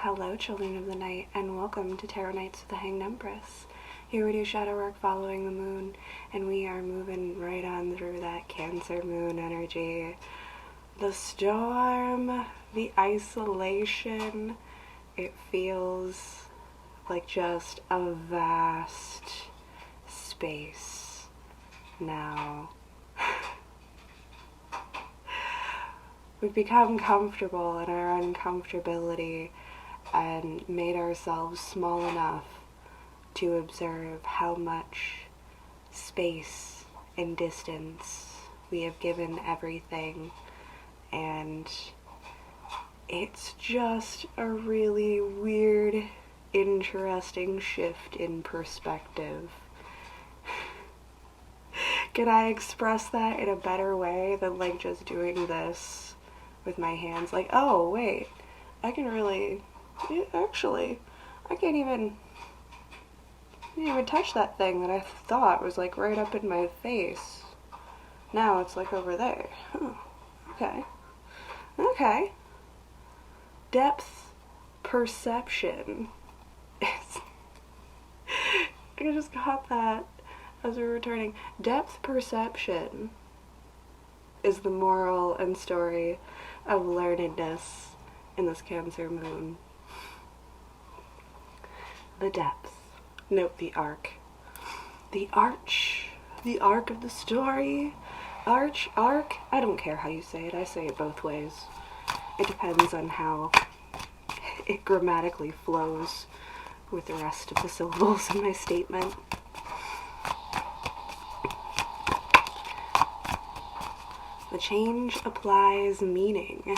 Hello, children of the night, and welcome to Tarot Nights with the Hanged Empress. Here we do shadow work following the moon, and we are moving right on through that Cancer moon energy. The storm, the isolation, it feels like just a vast space now. We've become comfortable in our uncomfortability and made ourselves small enough to observe how much space and distance we have given everything, and it's just a really weird, interesting shift in perspective. Can I express that in a better way than like just doing this with my hands? Like, oh wait, I can really, actually, I can't even touch that thing that I thought was like right up in my face. Now it's like over there. Oh, okay. Depth perception. I just got that as we were returning. Depth perception is the moral and story of learnedness in this Cancer moon. The depth. Note the arc. The arch. The arc of the story. Arc. I don't care how you say it. I say it both ways. It depends on how it grammatically flows with the rest of the syllables in my statement. The change applies meaning.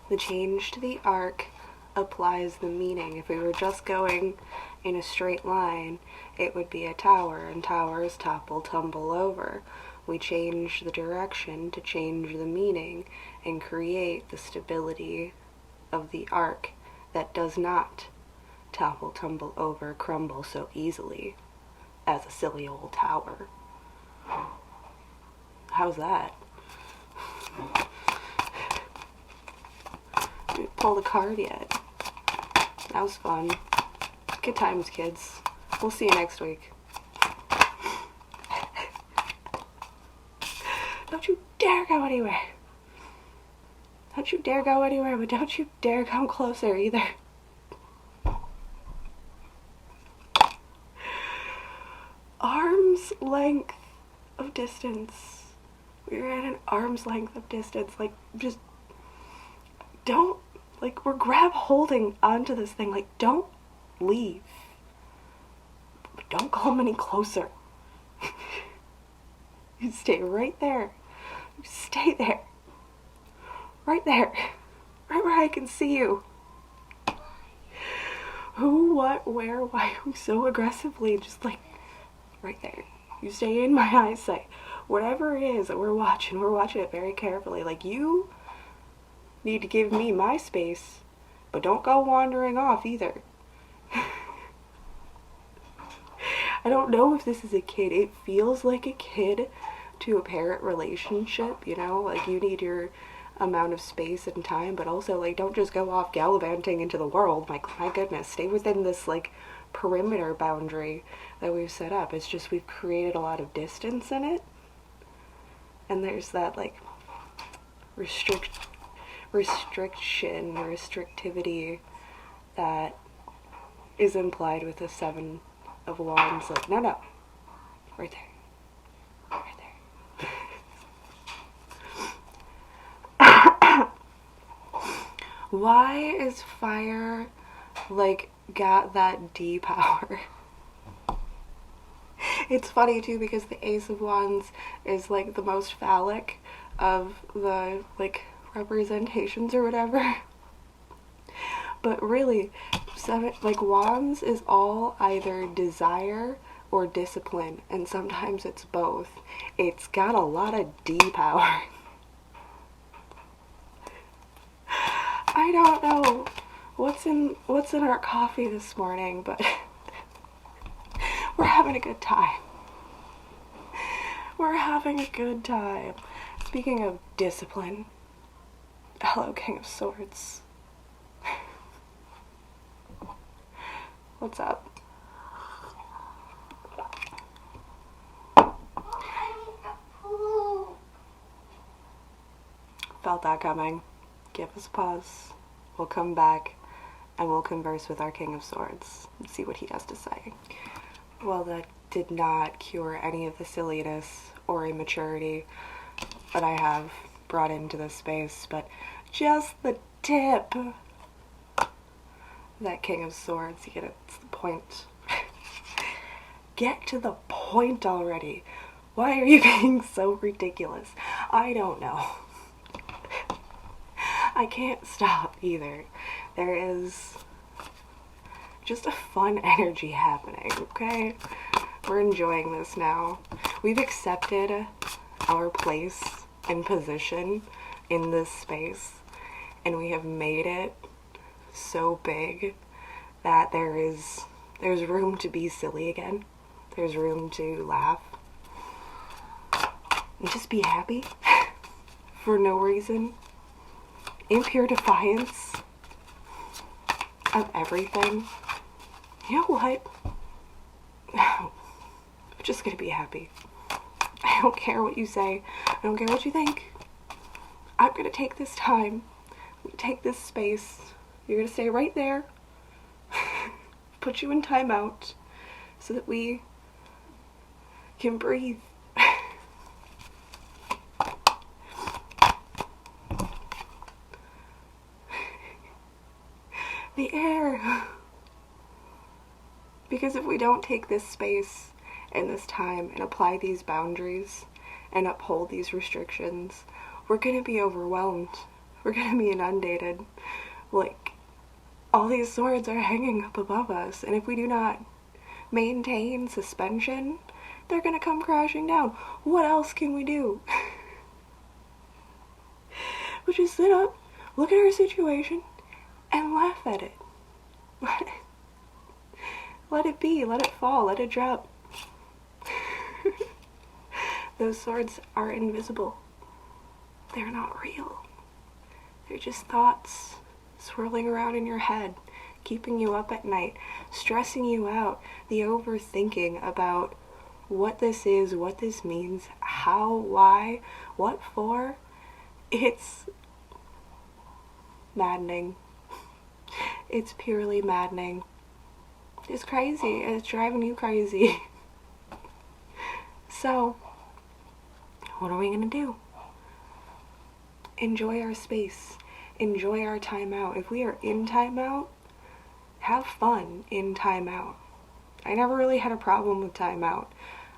The change to the arc applies the meaning. If we were just going in a straight line, it would be a tower, and towers topple, tumble over. We change the direction to change the meaning and create the stability of the arc that does not topple, tumble over, crumble so easily as a silly old tower. How's that? Didn't pull the card yet. That was fun. Good times, kids. We'll see you next week. Don't you dare go anywhere. Don't you dare go anywhere, but don't you dare come closer either. Arm's length of distance. We're at an arm's length of distance. Like, just don't, like, we're grab holding onto this thing. Like, don't leave. But don't come any closer. You stay right there. You stay there. Right there. Right where I can see you. Who, what, where, why, who, so aggressively, just like, right there. You stay in my eyesight. Whatever it is that we're watching it very carefully. Like, you need to give me my space, but don't go wandering off either. I don't know if this is a kid. It feels like a kid to a parent relationship, you know? Like, you need your amount of space and time, but also, like, don't just go off gallivanting into the world. My goodness, stay within this, like, perimeter boundary that we've set up. It's just we've created a lot of distance in it. And there's that, like, restrictivity that is implied with the Seven of Wands. Like, no, right there. Right there. Why is fire, like, got that D power? It's funny too because the Ace of Wands is like the most phallic of the like representations or whatever. But really, Wands is all either desire or discipline, and sometimes it's both. It's got a lot of D power. I don't know what's in our coffee this morning, but we're having a good time. We're having a good time. Speaking of discipline, Hello, King of Swords. What's up? Felt that coming. Give us a pause. We'll come back and we'll converse with our King of Swords and see what he has to say. Well, that did not cure any of the silliness or immaturity that I have brought into this space, but just the tip. That King of Swords, you get it's the point. Get to the point already. Why are you being so ridiculous? I don't know. I can't stop either. There is just a fun energy happening, okay? We're enjoying this now. We've accepted our place and position in this space, and we have made it so big that there's room to be silly again. There's room to laugh and just be happy for no reason, in pure defiance of everything. You know what? I'm just gonna be happy. I don't care what you say. I don't care what you think. I'm gonna take this time, take this space. You're gonna stay right there. Put you in timeout so that we can breathe. The air. Because if we don't take this space and this time and apply these boundaries and uphold these restrictions, we're gonna be overwhelmed. We're gonna be inundated. Like, all these swords are hanging up above us, and if we do not maintain suspension, they're gonna come crashing down. What else can we do? We just sit up, look at our situation, and laugh at it. Let it be, let it fall, let it drop. Those swords are invisible. They're not real. They're just thoughts swirling around in your head, keeping you up at night, stressing you out, the overthinking about what this is, what this means, how, why, what for. It's maddening. It's purely maddening. It's crazy. It's driving you crazy. So, what are we gonna do? Enjoy our space. Enjoy our time out. If we are in timeout, have fun in timeout. I never really had a problem with timeout.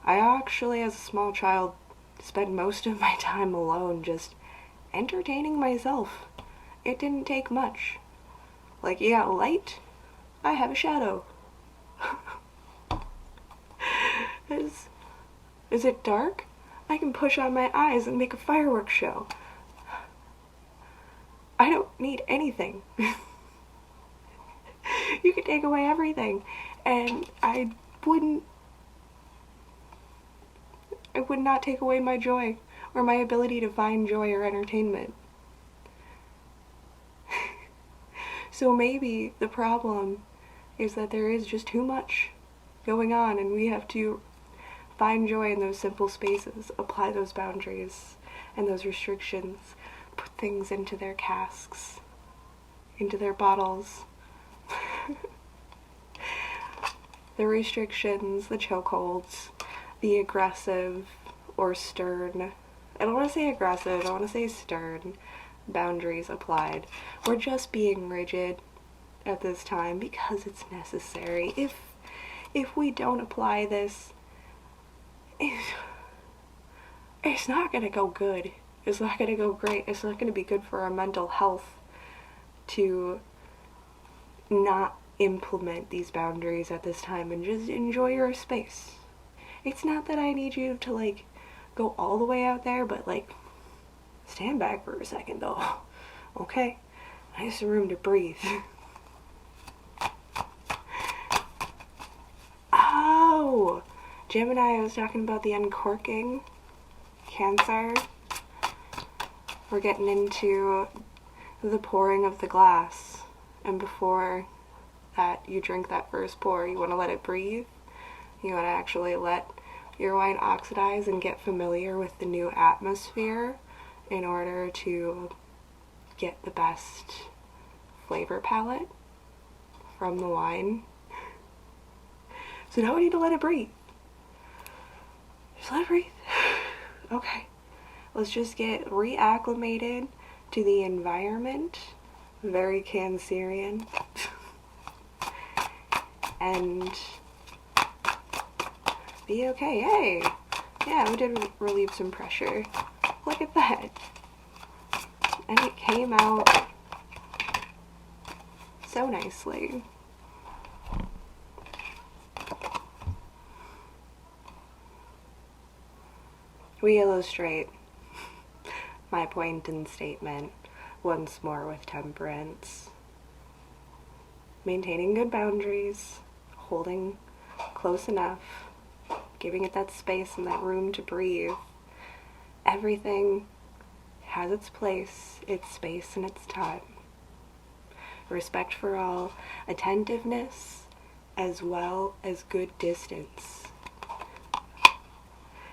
I actually, as a small child, spent most of my time alone just entertaining myself. It didn't take much. Like, yeah, light, I have a shadow. Is it dark? I can push on my eyes and make a fireworks show. I don't need anything. You could take away everything, and I would not take away my joy or my ability to find joy or entertainment. So maybe the problem is that there is just too much going on, and we have to find joy in those simple spaces, apply those boundaries and those restrictions, put things into their casks, into their bottles. The restrictions, the chokeholds, the aggressive or stern, I don't want to say aggressive, I want to say stern boundaries applied. We're just being rigid at this time because it's necessary. If we don't apply this, it's not gonna go good. It's not gonna go great. It's not gonna be good for our mental health to not implement these boundaries at this time and just enjoy your space. It's not that I need you to, like, go all the way out there, but, like, stand back for a second, though. Okay? I need some room to breathe. Oh! Gemini, I was talking about the uncorking. Cancer. We're getting into the pouring of the glass. And before that you drink that first pour, you want to let it breathe. You want to actually let your wine oxidize and get familiar with the new atmosphere in order to get the best flavor palette from the wine. So now we need to let it breathe. Just let it breathe. Okay. Let's just get reacclimated to the environment. Very Cancerian. And be okay. Hey! Yeah, we did relieve some pressure. Look at that. And it came out so nicely. We illustrate my point and statement once more with temperance. Maintaining good boundaries, holding close enough, giving it that space and that room to breathe. Everything has its place, its space, and its time. Respect for all, attentiveness, as well as good distance.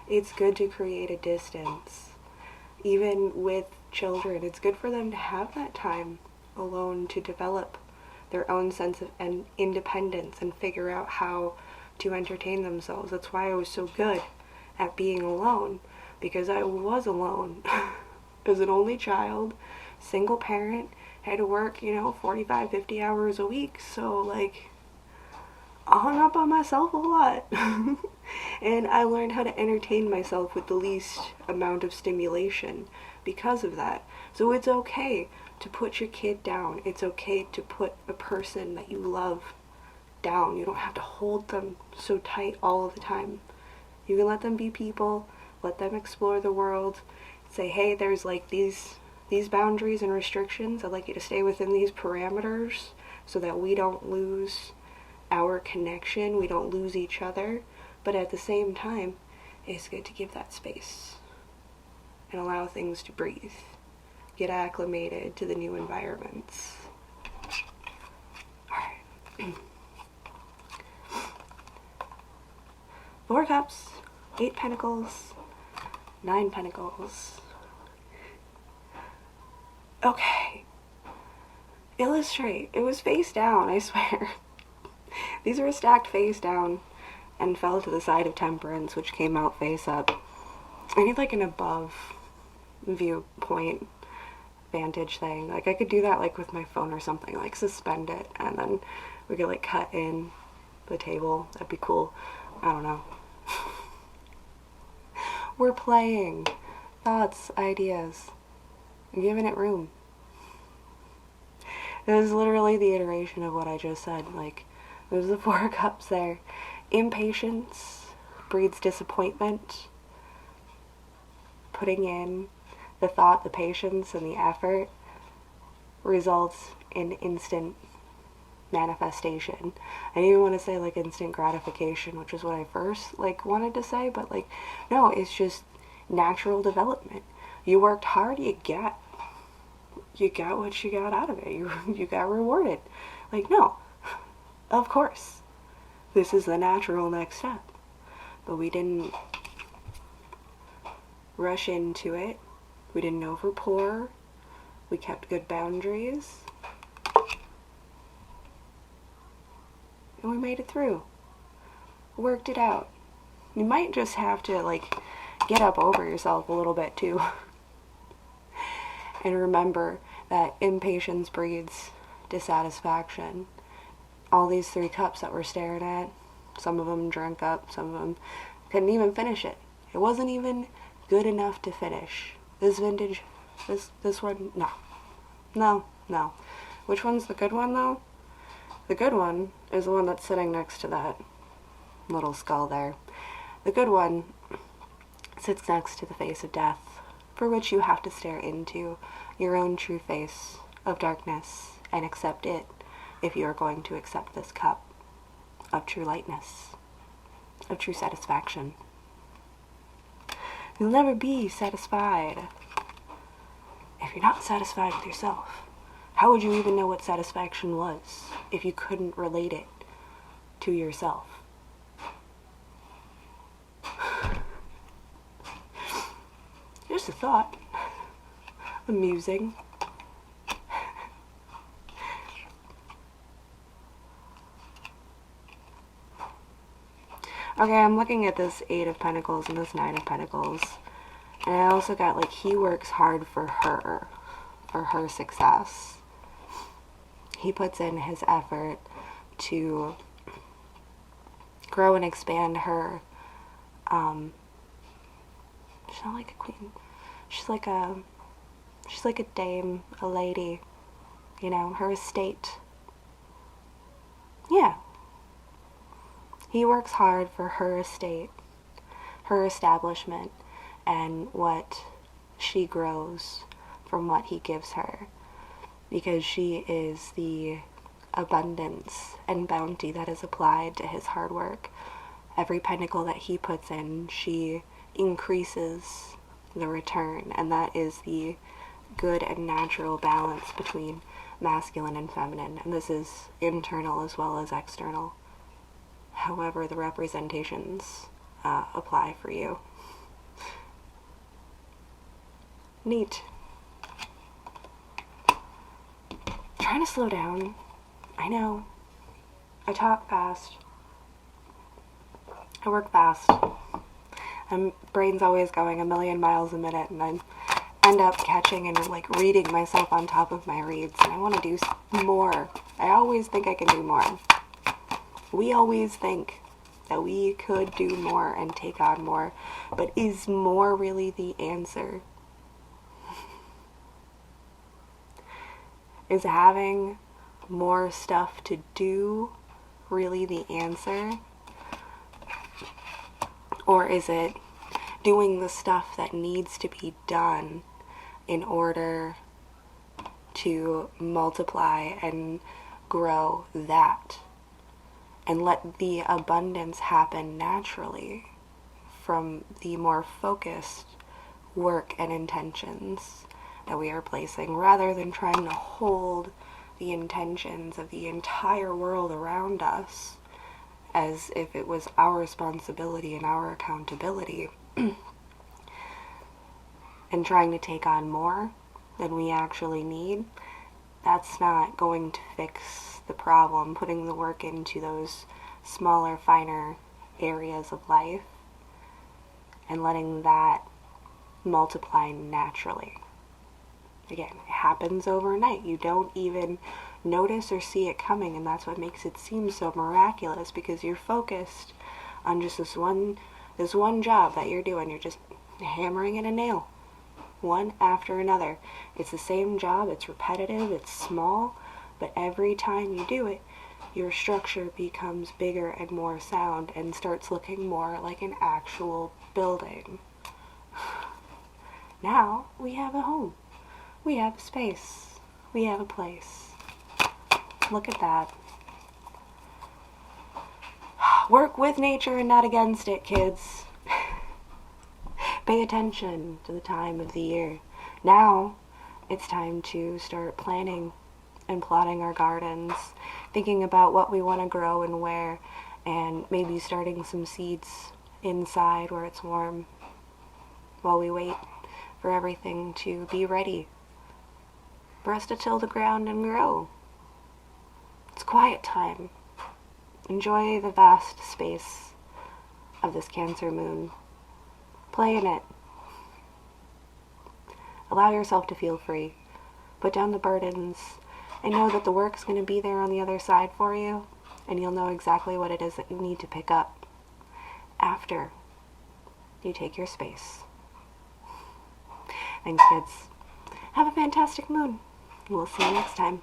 It's good to create a distance. Even with children, it's good for them to have that time alone to develop their own sense of independence and figure out how to entertain themselves. That's why I was so good at being alone, because I was alone. As an only child, single parent, had to work, 45, 50 hours a week, so like, I hung up on myself a lot. And I learned how to entertain myself with the least amount of stimulation because of that. So it's okay to put your kid down. It's okay to put a person that you love down. You don't have to hold them so tight all of the time. You can let them be people, let them explore the world, say, hey, there's like these boundaries and restrictions. I'd like you to stay within these parameters so that we don't lose our connection, we don't lose each other. But at the same time, it's good to give that space and allow things to breathe. Get acclimated to the new environments. Alright. 4 cups, 8 pentacles, 9 pentacles. Okay. Illustrate. It was face down, I swear. These were stacked face down and fell to the side of Temperance, which came out face up. I need like an above viewpoint vantage thing. Like I could do that like with my phone or something, like suspend it and then we could like cut in the table. That'd be cool. I don't know. We're playing. Thoughts, ideas. I'm giving it room. It was literally the iteration of what I just said. Like, there's the 4 cups there. Impatience breeds disappointment. Putting in the thought, the patience, and the effort results in instant manifestation. I didn't even want to say like instant gratification, which is what I first like wanted to say, but like no, it's just natural development. You worked hard, you got what you got out of it. You got rewarded. Like no, of course, this is the natural next step, but we didn't rush into it. We didn't overpour. We kept good boundaries. And we made it through. Worked it out. You might just have to, like, get up over yourself a little bit, too. And remember that impatience breeds dissatisfaction. All these 3 cups that we're staring at, some of them drank up, some of them couldn't even finish it. It wasn't even good enough to finish. This vintage, this one, no. Which one's the good one, though? The good one is the one that's sitting next to that little skull there. The good one sits next to the face of death, for which you have to stare into your own true face of darkness and accept it if you are going to accept this cup of true lightness, of true satisfaction. You'll never be satisfied if you're not satisfied with yourself. How would you even know what satisfaction was if you couldn't relate it to yourself? Just a thought. Amusing. Okay, I'm looking at this 8 of Pentacles and this 9 of Pentacles. And I also got, like, he works hard for her success. He puts in his effort to grow and expand her. She's not like a queen. She's like a dame, a lady, you know, her estate. Yeah. He works hard for her estate, her establishment, and what she grows from what he gives her, because she is the abundance and bounty that is applied to his hard work. Every pentacle that he puts in, she increases the return, and that is the good and natural balance between masculine and feminine, and this is internal as well as external. However the representations apply for you. Neat. Trying to slow down. I know. I talk fast. I work fast. My brain's always going a million miles a minute, and I end up catching and like reading myself on top of my reads, and I want to do more. I always think I can do more. We always think that we could do more and take on more, but is more really the answer? Is having more stuff to do really the answer? Or is it doing the stuff that needs to be done in order to multiply and grow that? And let the abundance happen naturally from the more focused work and intentions that we are placing, rather than trying to hold the intentions of the entire world around us as if it was our responsibility and our accountability, and trying to take on more than we actually need. That's not going to fix the problem. Putting the work into those smaller, finer areas of life and letting that multiply naturally. Again, it happens overnight. You don't even notice or see it coming, and that's what makes it seem so miraculous, because you're focused on just this one job that you're doing. You're just hammering in a nail, one after another. It's the same job, it's repetitive, it's small, but every time you do it, your structure becomes bigger and more sound and starts looking more like an actual building. Now we have a home. We have a space. We have a place. Look at that. Work with nature and not against it, kids. Pay attention to the time of the year. Now it's time to start planning and plotting our gardens, thinking about what we want to grow and where, and maybe starting some seeds inside where it's warm while we wait for everything to be ready for us to till the ground and grow. It's quiet time. Enjoy the vast space of this Cancer moon. Play in it. Allow yourself to feel free. Put down the burdens and know that the work's going to be there on the other side for you, and you'll know exactly what it is that you need to pick up after you take your space. Thanks, kids. Have a fantastic moon. We'll see you next time.